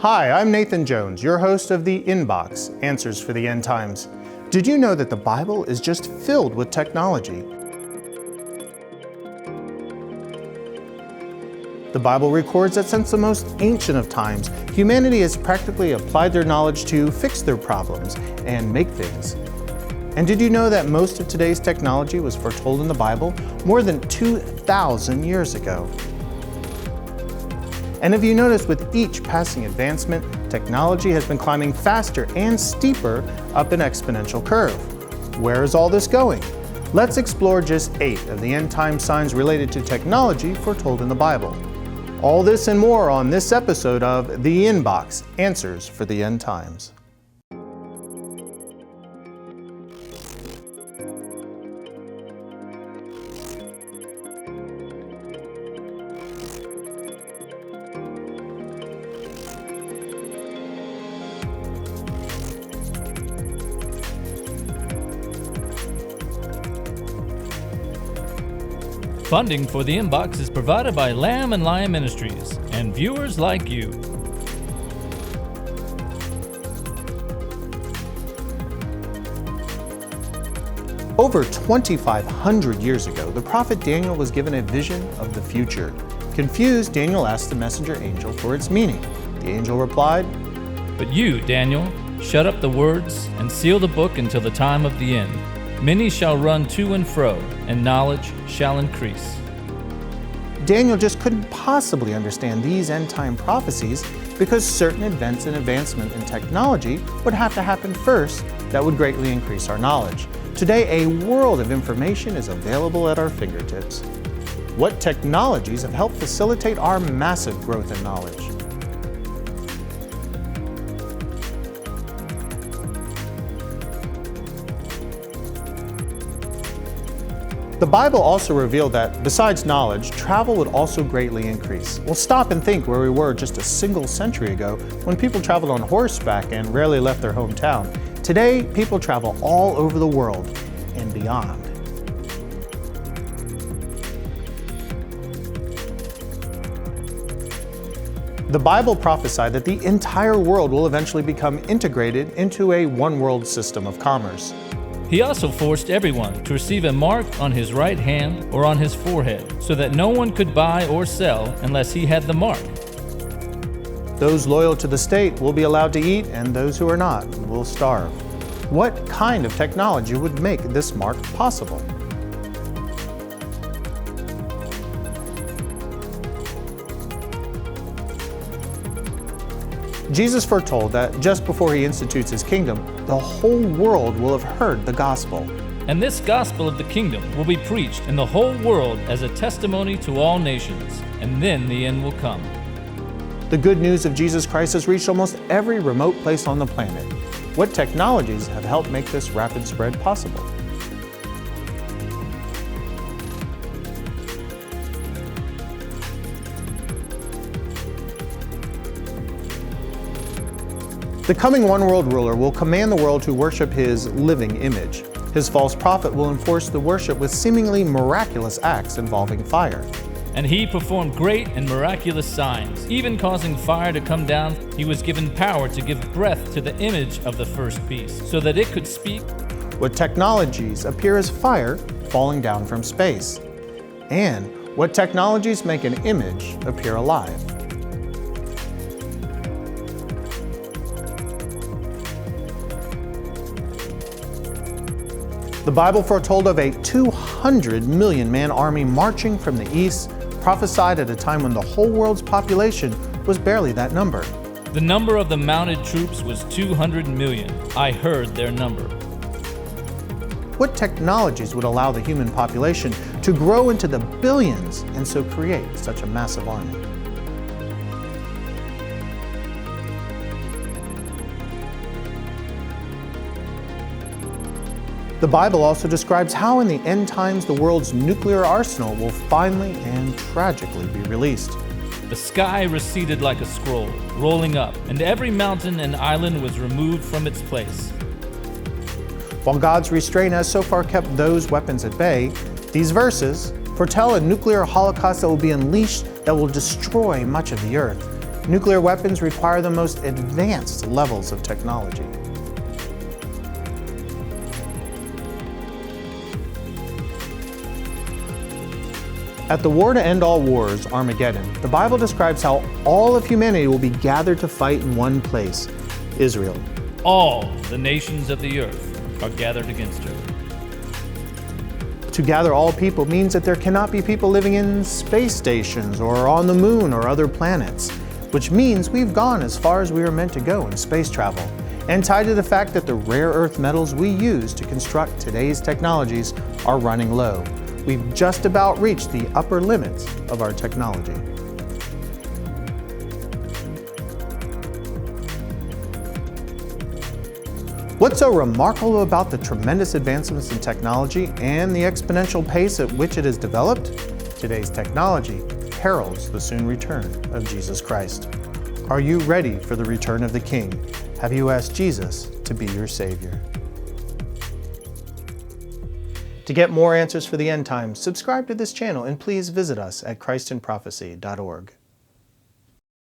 Hi, I'm Nathan Jones, your host of The Inbox, Answers for the End Times. Did you know that the Bible is just filled with technology? The Bible records that since the most ancient of times, humanity has practically applied their knowledge to fix their problems and make things. And did you know that most of today's technology was foretold in the Bible more than 2,000 years ago? And have you noticed with each passing advancement, technology has been climbing faster and steeper up an exponential curve? Where is all this going? Let's explore just 8 of the end time signs related to technology foretold in the Bible. All this and more on this episode of The Inbox, Answers for the End Times. Funding for The Inbox is provided by Lamb and Lion Ministries and viewers like you. Over 2,500 years ago, the prophet Daniel was given a vision of the future. Confused, Daniel asked the messenger angel for its meaning. The angel replied, "But you, Daniel, shut up the words and seal the book until the time of the end. Many shall run to and fro, and knowledge shall increase." Daniel just couldn't possibly understand these end-time prophecies because certain events and advancement in technology would have to happen first that would greatly increase our knowledge. Today, a world of information is available at our fingertips. What technologies have helped facilitate our massive growth in knowledge? The Bible also revealed that, besides knowledge, travel would also greatly increase. We'll stop and think where we were just a single century ago when people traveled on horseback and rarely left their hometown. Today, people travel all over the world and beyond. The Bible prophesied that the entire world will eventually become integrated into a one-world system of commerce. He also forced everyone to receive a mark on his right hand or on his forehead, so that no one could buy or sell unless he had the mark. Those loyal to the state will be allowed to eat, and those who are not will starve. What kind of technology would make this mark possible? Jesus foretold that just before he institutes his kingdom, the whole world will have heard the gospel. And this gospel of the kingdom will be preached in the whole world as a testimony to all nations, and then the end will come. The good news of Jesus Christ has reached almost every remote place on the planet. What technologies have helped make this rapid spread possible? The coming one-world ruler will command the world to worship his living image. His false prophet will enforce the worship with seemingly miraculous acts involving fire. And he performed great and miraculous signs, even causing fire to come down. He was given power to give breath to the image of the first beast, so that it could speak. What technologies appear as fire falling down from space? And what technologies make an image appear alive? The Bible foretold of a 200 million man army marching from the east, prophesied at a time when the whole world's population was barely that number. The number of the mounted troops was 200 million. I heard their number. What technologies would allow the human population to grow into the billions and so create such a massive army? The Bible also describes how in the end times the world's nuclear arsenal will finally and tragically be released. The sky receded like a scroll, rolling up, and every mountain and island was removed from its place. While God's restraint has so far kept those weapons at bay, these verses foretell a nuclear holocaust that will be unleashed that will destroy much of the earth. Nuclear weapons require the most advanced levels of technology. At the war to end all wars, Armageddon, the Bible describes how all of humanity will be gathered to fight in one place, Israel. All the nations of the earth are gathered against her. To gather all people means that there cannot be people living in space stations or on the moon or other planets, which means we've gone as far as we were meant to go in space travel, and tied to the fact that the rare earth metals we use to construct today's technologies are running low. We've just about reached the upper limits of our technology. What's so remarkable about the tremendous advancements in technology and the exponential pace at which it has developed? Today's technology heralds the soon return of Jesus Christ. Are you ready for the return of the King? Have you asked Jesus to be your Savior? To get more answers for the end times, subscribe to this channel and please visit us at christinprophecy.org.